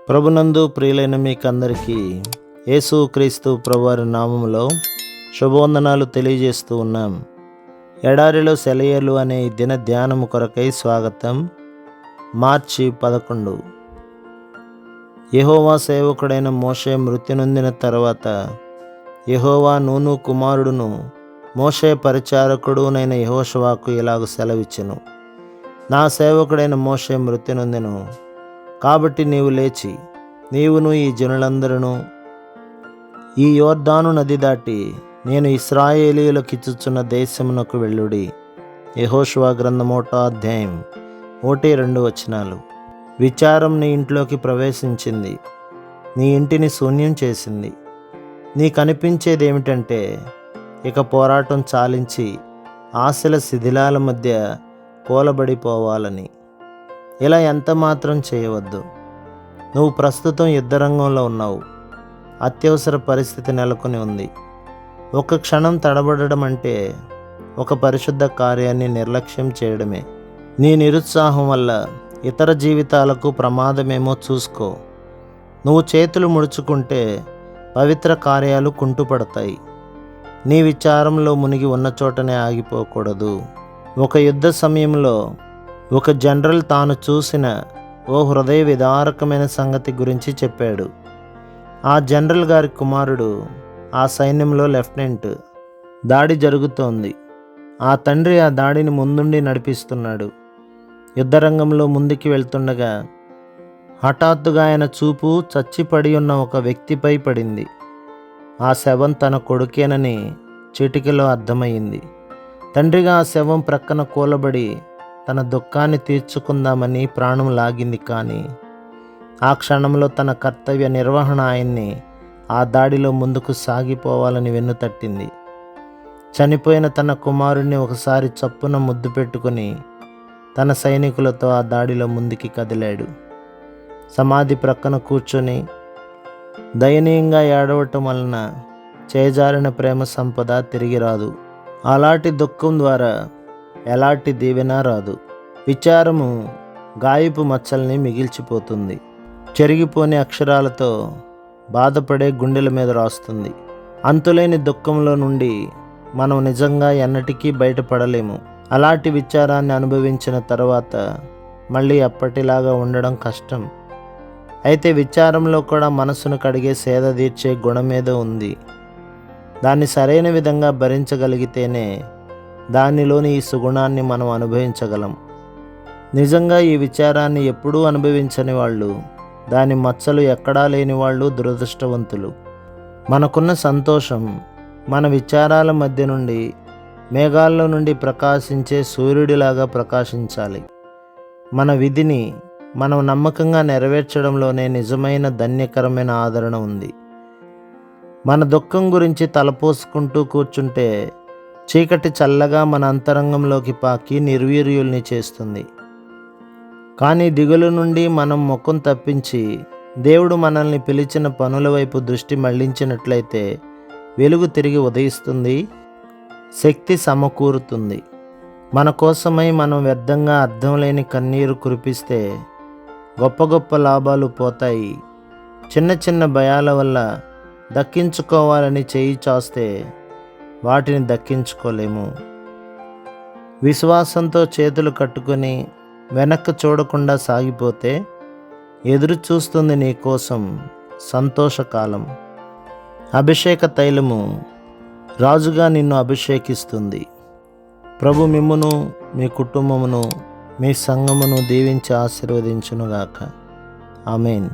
ప్రభునందు ప్రియులైన మీకందరికీ యేసుక్రీస్తు ప్రభువారి నామములో శుభవందనాలు తెలియజేస్తూ ఉన్నాం. ఎడారిలో సెలయేర్లు అనే ఈ దిన ధ్యానము కొరకై స్వాగతం. మార్చి 11. యెహోవా సేవకుడైన మోషే మృతి నొందిన తర్వాత యెహోవా నూను కుమారుడును మోషే పరిచారకుడునైన యెహోషువకు ఇలాగ సెలవిచ్చెను. నా సేవకుడైన మోషే మృతి నొందెను, కాబట్టి నీవు లేచి నీవును ఈ జనులందరూ ఈ యోర్దాను నది దాటి నేను ఇశ్రాయేలీయులకిచ్చుచున్న దేశమునకు వెళ్ళుడి. యెహోషువ గ్రంథం 1వ అధ్యాయం 1-2 వచనాలు. విచారం నీ ఇంట్లోకి ప్రవేశించింది, నీ ఇంటిని శూన్యం చేసింది. నీకు అనిపించేది ఏమిటంటే ఇక పోరాటం చాలించి ఆశల శిథిలాల మధ్య కూలబడిపోవాలని. ఇలా ఎంత మాత్రం చేయవద్దు. నువ్వు ప్రస్తుతం యుద్ధరంగంలో ఉన్నావు. అత్యవసర పరిస్థితి నెలకొని ఉంది. ఒక క్షణం తడబడడం అంటే ఒక పరిశుద్ధ కార్యాన్ని నిర్లక్ష్యం చేయడమే. నీ నిరుత్సాహం వల్ల ఇతర జీవితాలకు ప్రమాదమేమో చూసుకో. నువ్వు చేతులు ముడుచుకుంటే పవిత్ర కార్యాలు కుంటుపడతాయి. నీ విచారంలో మునిగి ఉన్న చోటనే ఆగిపోకూడదు. ఒక యుద్ధ సమయంలో ఒక జనరల్ తాను చూసిన ఓ హృదయ విదారకమైన సంగతి గురించి చెప్పాడు. ఆ జనరల్ గారి కుమారుడు ఆ సైన్యంలో లెఫ్టినెంట్. దాడి జరుగుతోంది. ఆ తండ్రి ఆ దాడిని ముందుండి నడిపిస్తున్నాడు. యుద్ధరంగంలో ముందుకి వెళ్తుండగా హఠాత్తుగా ఆయన చూపు చచ్చిపడి ఉన్న ఒక వ్యక్తిపై పడింది. ఆ శవం తన కొడుకేనని చిటికెలో అర్థమయ్యింది. తండ్రిగా ఆ శవం ప్రక్కన కూలబడి తన దుఃఖాన్ని తీర్చుకుందామని ప్రాణం లాగింది. కానీ ఆ క్షణంలో తన కర్తవ్య నిర్వహణ ఆయన్ని ఆ దాడిలో ముందుకు సాగిపోవాలని వెన్నుతట్టింది. చనిపోయిన తన కుమారుణ్ణి ఒకసారి చప్పున ముద్దు పెట్టుకుని తన సైనికులతో ఆ దాడిలో ముందుకి కదిలాడు. సమాధి ప్రక్కన కూర్చొని దయనీయంగా ఏడవటం వలన చేజారిన ప్రేమ సంపద తిరిగి రాదు. అలాంటి దుఃఖం ద్వారా ఎలాంటి దీవెన రాదు. విచారము గాయపు మచ్చల్ని మిగిల్చిపోతుంది. చెరిగిపోని అక్షరాలతో బాధపడే గుండెల మీద రాస్తుంది. అంతులేని దుఃఖంలో నుండి మనం నిజంగా ఎన్నటికీ బయటపడలేము. అలాంటి విచారాన్ని అనుభవించిన తర్వాత మళ్ళీ అప్పటిలాగా ఉండడం కష్టం. అయితే విచారంలో కూడా మనసును కడిగే సేద తీర్చే గుణమేదో ఉంది. దాన్ని సరైన విధంగా భరించగలిగితేనే దానిలోని ఈ సుగుణాన్ని మనం అనుభవించగలం. నిజంగా ఈ విచారాన్ని ఎప్పుడూ అనుభవించని వాళ్ళు, దాని మచ్చలు ఎక్కడా లేని వాళ్ళు దురదృష్టవంతులు. మనకున్న సంతోషం మన విచారాల మధ్య నుండి మేఘాల్లో నుండి ప్రకాశించే సూర్యుడిలాగా ప్రకాశించాలి. మన విధిని మనం నమ్మకంగా నెరవేర్చడంలోనే నిజమైన ధన్యకరమైన ఆదరణ ఉంది. మన దుఃఖం గురించి తలపోసుకుంటూ కూర్చుంటే చీకటి చల్లగా మన అంతరంగంలోకి పాకి నిర్వీర్యుల్ని చేస్తుంది. కానీ దిగులు నుండి మనం ముఖం తప్పించి దేవుడు మనల్ని పిలిచిన పనుల వైపు దృష్టి మళ్లించినట్లయితే వెలుగు తిరిగి ఉదయిస్తుంది, శక్తి సమకూరుతుంది. మన కోసమై మనం వ్యర్థంగా అర్థం లేని కన్నీరు కురిపిస్తే గొప్ప గొప్ప లాభాలు పోతాయి. చిన్న చిన్న భయాల వల్ల దక్కించుకోవాలని చేయి చాస్తే వాటిని దక్కించుకోలేము. విశ్వాసంతో చేతులు కట్టుకొని వెనక్కి చూడకుండా సాగిపోతే ఎదురు చూస్తుంది నీ కోసం సంతోషకాలం. అభిషేక తైలము రాజుగా నిన్ను అభిషేకిస్తుంది. ప్రభు మిమ్మును, మీ కుటుంబమును, మీ సంఘమును దీవించి ఆశీర్వదించునుగాక. ఆమేన్.